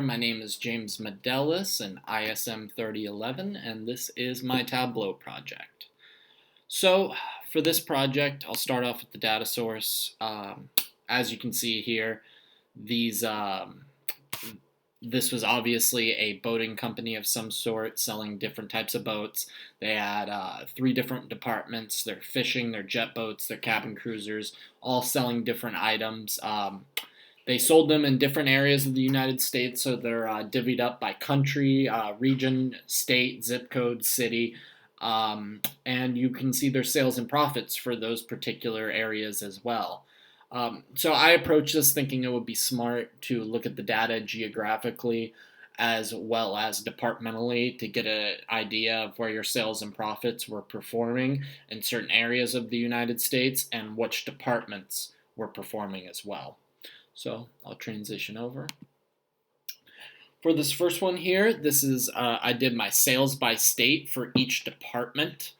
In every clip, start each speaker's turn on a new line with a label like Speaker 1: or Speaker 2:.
Speaker 1: My name is James Midelis and ISM 3011, and this is my Tableau project. So for this project, I'll start off with the data source. As you can see here, these this was obviously a boating company of some sort selling different types of boats. They had three different departments: their fishing, their jet boats, their cabin cruisers, all selling different items. They sold them in different areas of the United States, so they're divvied up by country, region, state, zip code, city, and you can see their sales and profits for those particular areas as well. So I approached this thinking it would be smart to look at the data geographically as well as departmentally to get an idea of where your sales and profits were performing in certain areas of the United States and which departments were performing as well. So I'll transition over. For this first one here, this is I did my sales by state for each department.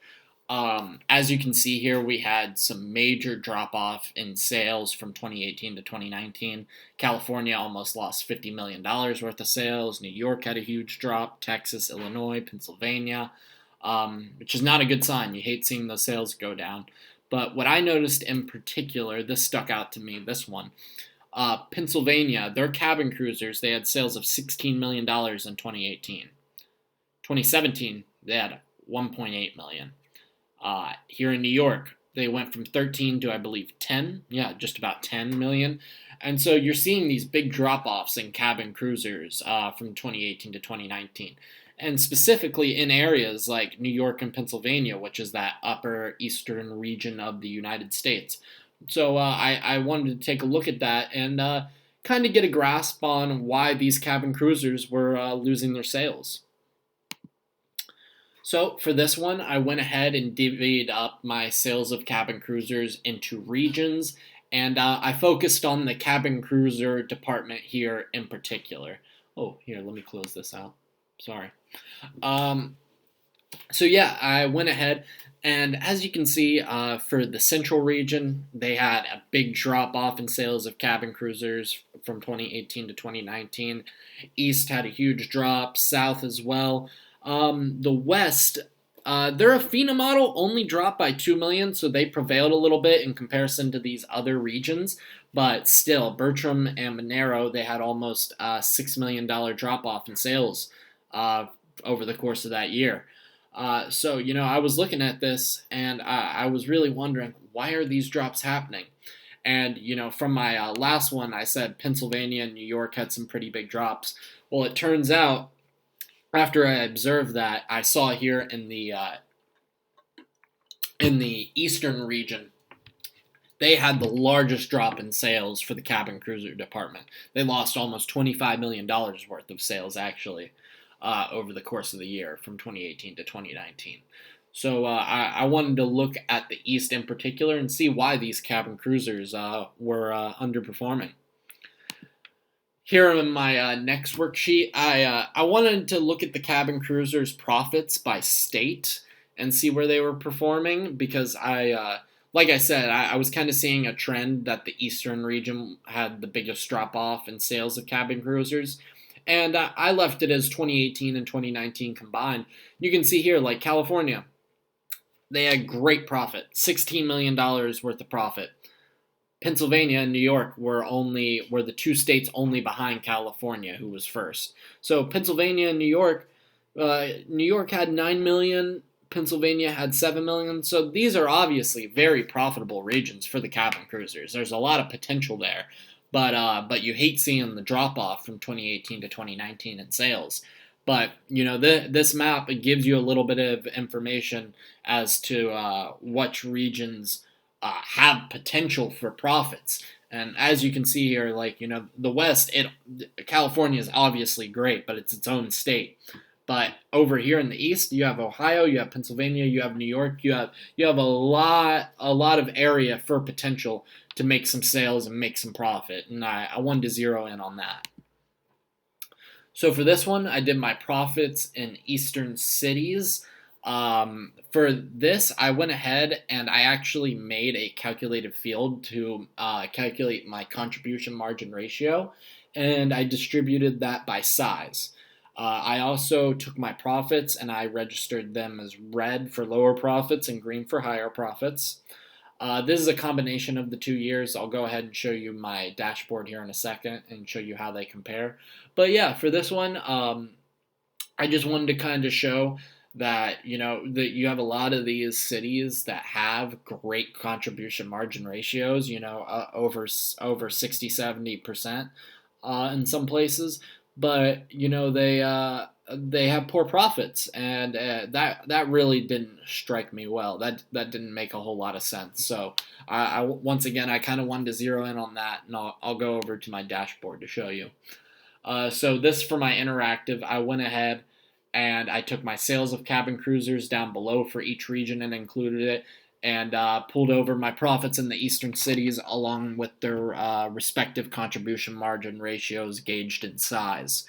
Speaker 1: As you can see here, we had some major drop-off in sales from 2018 to 2019. California almost lost $50 million worth of sales. New York had a huge drop. Texas, Illinois, Pennsylvania, which is not a good sign. You hate seeing those sales go down. But what I noticed in particular, this stuck out to me, this one. Pennsylvania, their cabin cruisers, they had sales of $16 million in 2018. 2017, they had $1.8 million. Here in New York, they went from 13 to, I believe, 10. Yeah, just about 10 million. And so you're seeing these big drop-offs in cabin cruisers from 2018 to 2019. And specifically in areas like New York and Pennsylvania, which is that upper eastern region of the United States. So I wanted to take a look at that and kind of get a grasp on why these cabin cruisers were losing their sales. So for this one, I went ahead and divvied up my sales of cabin cruisers into regions, and I focused on the cabin cruiser department here in particular. Oh, here, let me close this out. Sorry. So yeah, I went ahead, and as you can see, for the central region, they had a big drop off in sales of cabin cruisers from 2018 to 2019. East had a huge drop, South as well. The West, their Athena model only dropped by 2 million, so they prevailed a little bit in comparison to these other regions. But still, Bertram and Monero, they had almost a $6 million drop off in sales over the course of that year. So, I was looking at this and I was really wondering, why are these drops happening? And, from my last one, I said Pennsylvania and New York had some pretty big drops. Well, it turns out, after I observed that, I saw here in the eastern region, they had the largest drop in sales for the cabin cruiser department. They lost almost $25 million worth of sales, actually, over the course of the year from 2018 to 2019. So I wanted to look at the East in particular and see why these cabin cruisers were underperforming. Here in my next worksheet, I wanted to look at the cabin cruisers' profits by state and see where they were performing because like I said, I was kind of seeing a trend that the eastern region had the biggest drop off in sales of cabin cruisers. And I left it as 2018 and 2019 combined. You can see here, like California, they had great profit, $16 million worth of profit. Pennsylvania and New York were the two states only behind California, who was first. So Pennsylvania and New York had 9 million, Pennsylvania had 7 million. So these are obviously very profitable regions for the cabin cruisers. There's a lot of potential there. But you hate seeing the drop off from 2018 to 2019 in sales. But this map, it gives you a little bit of information as to which regions have potential for profits. And as you can see here, the West, California is obviously great, but it's its own state. But over here in the East, you have Ohio, you have Pennsylvania, you have New York, you have a lot of area for potential to make some sales and make some profit. And I wanted to zero in on that. So for this one, I did my profits in eastern cities. For this, I went ahead and I actually made a calculated field to calculate my contribution margin ratio. and I distributed that by size. I also took my profits and I registered them as red for lower profits and green for higher profits. This is a combination of the 2 years. I'll go ahead and show you my dashboard here in a second and show you how they compare. But yeah, for this one, I just wanted to kind of show that that you have a lot of these cities that have great contribution margin ratios, over 60-70% in some places, but they have poor profits, and that really didn't strike me well. That didn't make a whole lot of sense. So I once again, I kind of wanted to zero in on that, and I'll go over to my dashboard to show you. So this, for my interactive, I went ahead and I took my sales of cabin cruisers down below for each region and included it, and pulled over my profits in the eastern cities along with their respective contribution margin ratios gauged in size.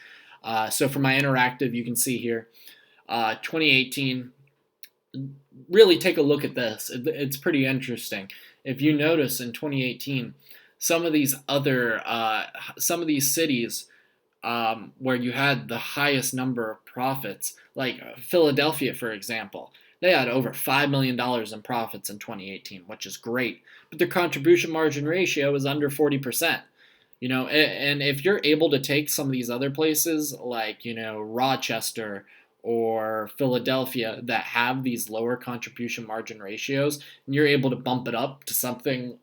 Speaker 1: So for my interactive, you can see here, 2018, really take a look at this. It's pretty interesting. If you notice in 2018, some of these cities where you had the highest number of profits, like Philadelphia, for example. They had over $5 million in profits in 2018, which is great. But their contribution margin ratio is under 40%. And if you're able to take some of these other places, like, Rochester or Philadelphia, that have these lower contribution margin ratios, and you're able to bump it up to something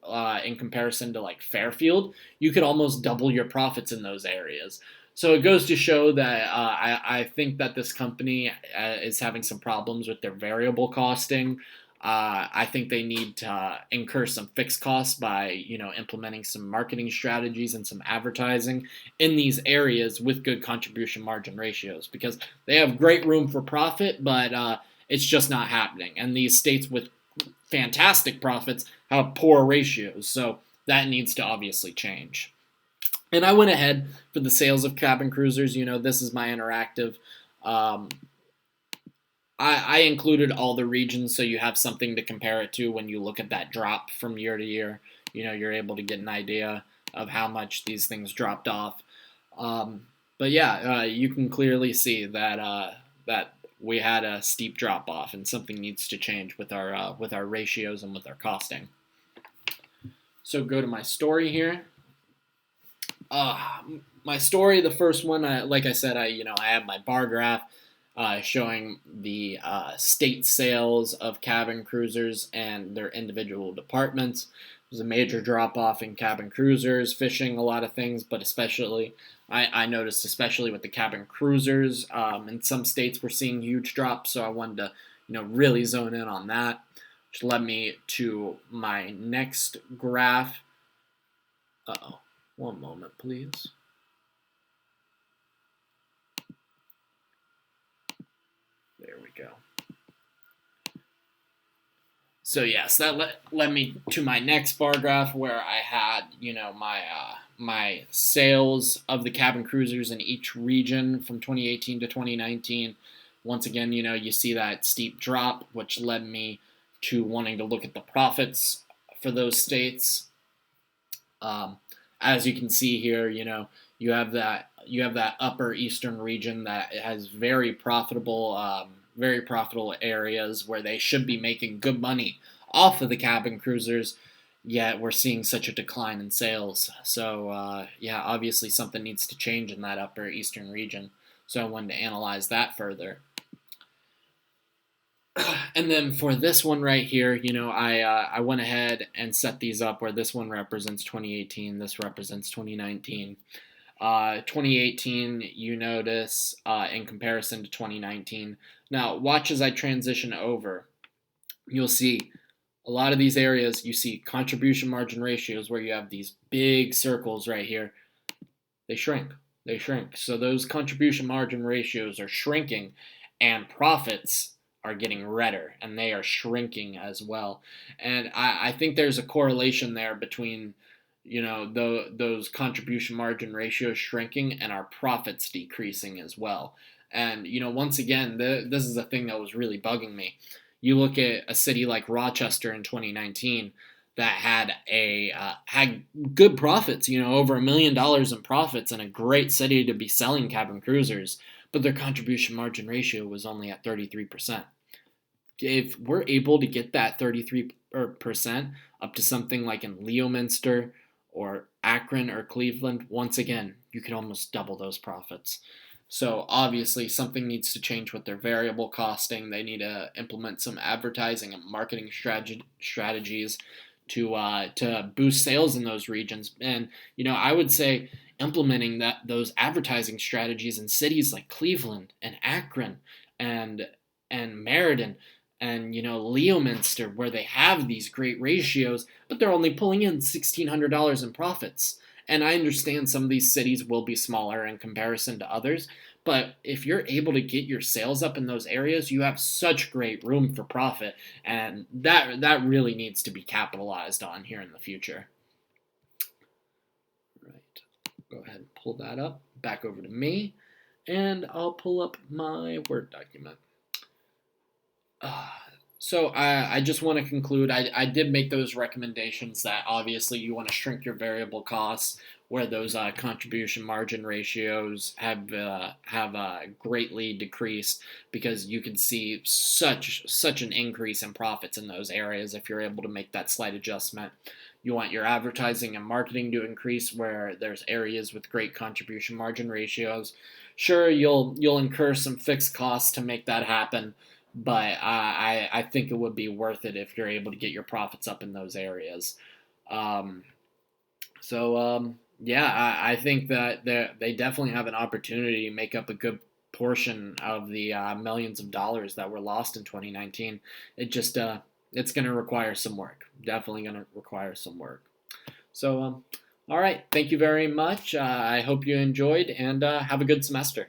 Speaker 1: in comparison to like Fairfield, you could almost double your profits in those areas. So it goes to show that I think that this company is having some problems with their variable costing. I think they need to incur some fixed costs by, implementing some marketing strategies and some advertising in these areas with good contribution margin ratios, because they have great room for profit, but it's just not happening. And these states with fantastic profits have poor ratios, so that needs to obviously change. And I went ahead for the sales of cabin cruisers. This is my interactive. I included all the regions so you have something to compare it to when you look at that drop from year to year. You're able to get an idea of how much these things dropped off. But yeah, you can clearly see that we had a steep drop off, and something needs to change with our ratios and with our costing. So go to my story here. My story, the first one, like I said, I have my bar graph showing the state sales of cabin cruisers and their individual departments. There's a major drop off in cabin cruisers, fishing, a lot of things, but especially I noticed, especially with the cabin cruisers, in some states we're seeing huge drops. So I wanted to really zone in on that, which led me to my next graph. One moment, please. There we go. So yes, that led me to my next bar graph, where I had my sales of the cabin cruisers in each region from 2018 to 2019. Once again, you see that steep drop, which led me to wanting to look at the profits for those states. As you can see here, you have that upper eastern region that has very profitable areas where they should be making good money off of the cabin cruisers, yet we're seeing such a decline in sales. So yeah, obviously something needs to change in that upper eastern region. So I wanted to analyze that further. And then for this one right here, I went ahead and set these up where this one represents 2018, this represents 2019. 2018, you notice, in comparison to 2019. Now, watch as I transition over. You'll see a lot of these areas, you see contribution margin ratios where you have these big circles right here. They shrink. So those contribution margin ratios are shrinking, and profits are getting redder, and they are shrinking as well. And I think there's a correlation there between those contribution margin ratios shrinking and our profits decreasing as well. And once again, this is a thing that was really bugging me. You look at a city like Rochester in 2019 that had good profits, over $1 million in profits, and a great city to be selling cabin cruisers, but their contribution margin ratio was only at 33%. If we're able to get that 33% up to something like in Leominster or Akron or Cleveland, once again, you could almost double those profits. So obviously something needs to change with their variable costing. They need to implement some advertising and marketing strategies to boost sales in those regions. And I would say implementing those advertising strategies in cities like Cleveland and Akron and Meriden and Leominster, where they have these great ratios, but they're only pulling in $1,600 in profits. And I understand some of these cities will be smaller in comparison to others, but if you're able to get your sales up in those areas, you have such great room for profit, and that really needs to be capitalized on here in the future. All right, go ahead and pull that up back over to me, and I'll pull up my Word document. So I just want to conclude. I did make those recommendations that obviously you want to shrink your variable costs where those contribution margin ratios have greatly decreased, because you can see such an increase in profits in those areas if you're able to make that slight adjustment. You want your advertising and marketing to increase where there's areas with great contribution margin ratios. Sure, you'll incur some fixed costs to make that happen, but I think it would be worth it if you're able to get your profits up in those areas. Yeah, I think that they definitely have an opportunity to make up a good portion of the millions of dollars that were lost in 2019. It's going to require some work. Definitely going to require some work. So, all right. Thank you very much. I hope you enjoyed, and have a good semester.